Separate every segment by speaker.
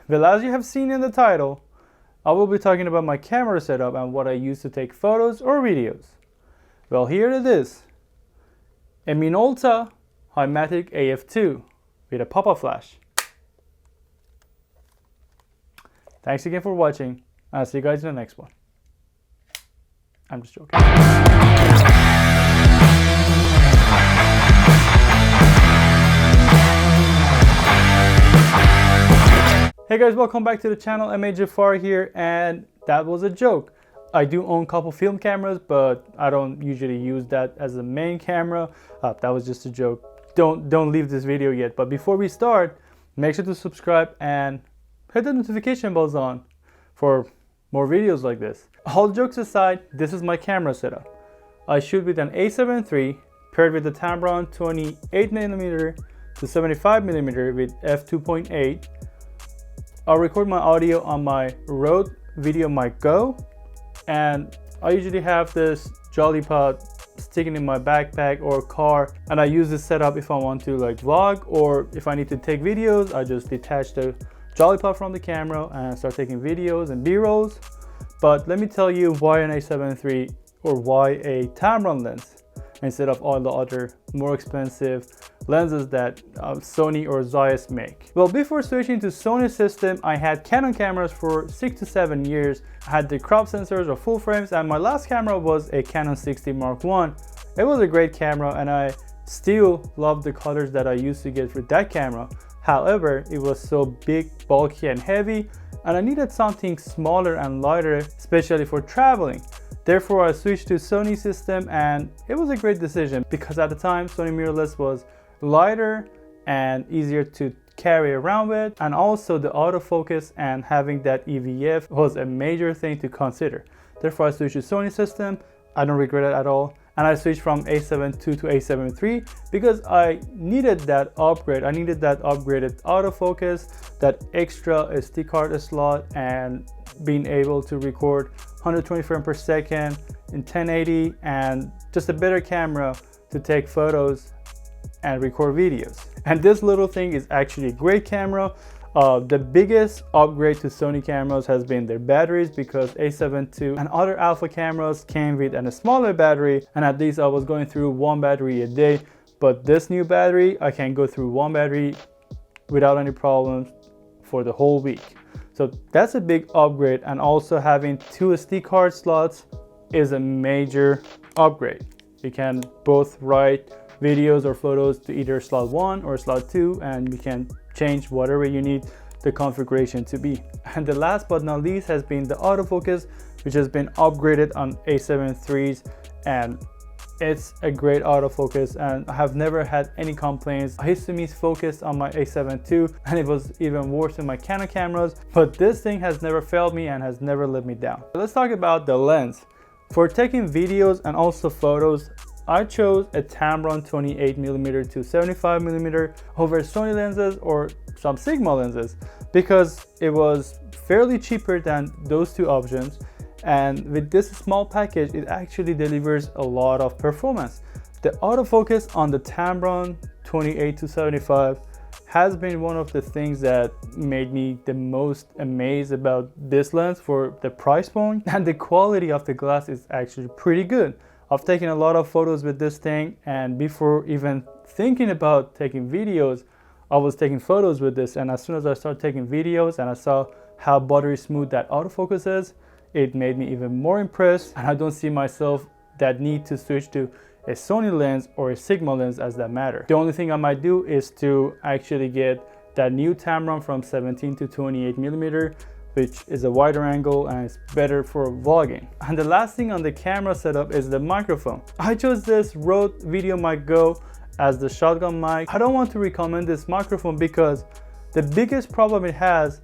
Speaker 1: Well, as you have seen in the title, I will be talking about my camera setup and what I use to take photos or videos. Well, here it is. A Minolta Highmatic AF2 with a pop-up flash. Thanks again for watching. I'll see you guys in the next one. I'm just joking. Hey guys, welcome back to the channel. Jafar here, and that was a joke. I do own a couple film cameras, but I don't usually use that as a main camera. That was just a joke. Don't leave this video yet. But before we start, make sure to subscribe and hit the notification bells on for more videos like this. All jokes aside, this is my camera setup. I shoot with an A7 III paired with the Tamron 28mm to 75mm with f2.8. I'll record my audio on my Rode Video Mic Go, and I usually have this Jolly Pod sticking in my backpack or car, and I use this setup if I want to like vlog, or if I need to take videos. I just detach the Jolly Pod from the camera and start taking videos and b-rolls. But let me tell you why an A7 III or why a Tamron lens instead of all the other more expensive lenses that Sony or Zeiss make. Well, before switching to Sony system, I had Canon cameras for 6 to 7 years. I had the crop sensors or full frames, and my last camera was a Canon 60 Mark I. It was a great camera, and I still love the colors that I used to get with that camera. However, it was so big, bulky, and heavy, and I needed something smaller and lighter, especially for traveling. Therefore, I switched to Sony system, and it was a great decision because at the time, Sony mirrorless was lighter and easier to carry around with, and also the autofocus and having that EVF was a major thing to consider. Therefore, I switched to Sony system. I don't regret it at all. And I switched from A7 II to A7 III because I needed that upgrade. I needed that upgraded autofocus, that extra SD card slot, and being able to record 120 frames per second in 1080, and just a better camera to take photos and record videos. And this little thing is actually a great camera. The biggest upgrade to Sony cameras has been their batteries, because A7 II and other alpha cameras came with a smaller battery, and at least I was going through one battery a day. But this new battery, I can go through one battery without any problems for the whole week. So that's a big upgrade, and also having two SD card slots is a major upgrade. You can both write videos or photos to either slot 1 or slot 2, and you can change whatever you need the configuration to be. And the last but not least has been the autofocus, which has been upgraded on A7 IIIs, and it's a great autofocus, and I have never had any complaints. I used to miss focus on my A7 II, and it was even worse in my Canon cameras, but this thing has never failed me and has never let me down. Let's talk about the lens. For taking videos and also photos, I chose a Tamron 28mm to 75mm over Sony lenses or some Sigma lenses because it was fairly cheaper than those two options. And with this small package, it actually delivers a lot of performance. The autofocus on the Tamron 28-75 has been one of the things that made me the most amazed about this lens for the price point, and the quality of the glass is actually pretty good. I've taken a lot of photos with this thing, and before even thinking about taking videos, I was taking photos with this, and as soon as I started taking videos and I saw how buttery smooth that autofocus is, it made me even more impressed, and I don't see myself that need to switch to a Sony lens or a Sigma lens as that matter. The only thing I might do is to actually get that new Tamron from 17 to 28mm, which is a wider angle and it's better for vlogging. And the last thing on the camera setup is the microphone. I chose this Rode Video Mic Go as the shotgun mic. I don't want to recommend this microphone because the biggest problem it has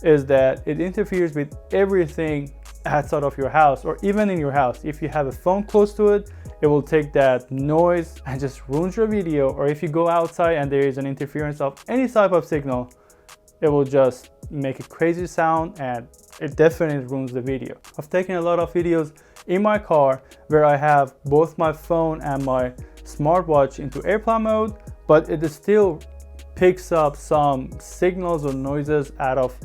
Speaker 1: is that it interferes with everything outside of your house or even in your house. If you have a phone close to it, it will take that noise and just ruins your video. Or if you go outside and there is an interference of any type of signal, it will just make a crazy sound and it definitely ruins the video. I've taken a lot of videos in my car where I have both my phone and my smartwatch into airplane mode, but it is still picks up some signals or noises out of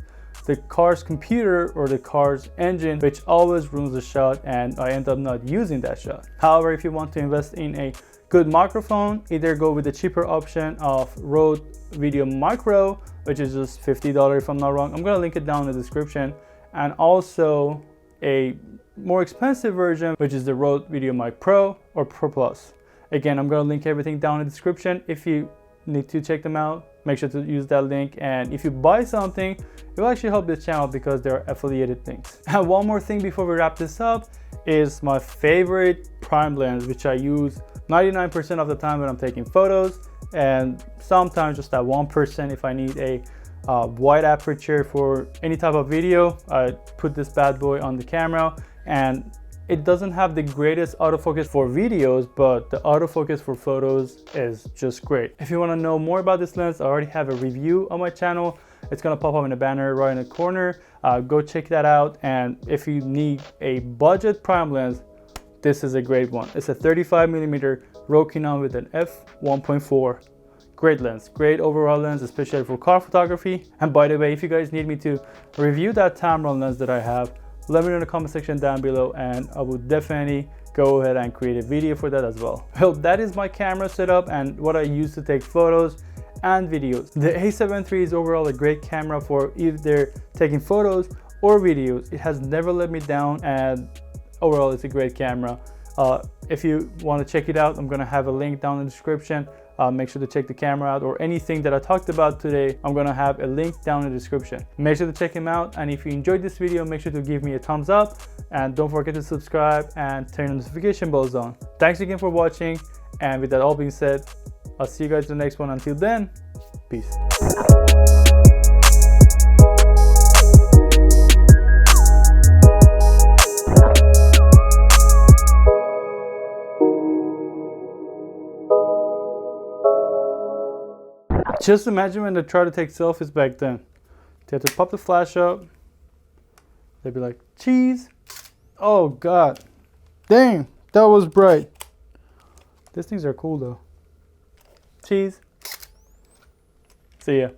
Speaker 1: the car's computer or the car's engine, which always ruins the shot, and I end up not using that shot. However, if you want to invest in a good microphone, either go with the cheaper option of Rode Video Micro, which is just $50 if I'm not wrong. I'm gonna link it down in the description, and also a more expensive version, which is the Rode Video Mic Pro or Pro Plus. Again, I'm gonna link everything down in the description. If you need to check them out, make sure to use that link, and if you buy something, it will actually help this channel because there are affiliated links. And one more thing before we wrap this up is my favorite prime lens, which I use 99% of the time when I'm taking photos, and sometimes just that 1% if I need a wide aperture for any type of video. I put this bad boy on the camera, and it doesn't have the greatest autofocus for videos, but the autofocus for photos is just great. If you want to know more about this lens, I already have a review on my channel. It's going to pop up in a banner right in the corner. Go check that out. And if you need a budget prime lens, this is a great one. It's a 35mm Rokinon with an f1.4. Great lens, great overall lens, especially for car photography. And by the way, if you guys need me to review that Tamron lens that I have, let me know in the comment section down below, and I will definitely go ahead and create a video for that as well. Well, that is my camera setup and what I use to take photos and videos. The A7 III is overall a great camera for either taking photos or videos. It has never let me down, and overall it's a great camera. If you want to check it out, I'm going to have a link down in the description. Make sure to check the camera out, or anything that I talked about today, I'm going to have a link down in the description. Make sure to check him out, and if you enjoyed this video, make sure to give me a thumbs up, and don't forget to subscribe and turn the notification bells on. Thanks again for watching, and with that all being said, I'll see you guys in the next one. Until then, peace. Just imagine when they try to take selfies back then. They have to pop the flash up. They'd be like, cheese. Oh God. Dang, that was bright. These things are cool though. Cheese. See ya.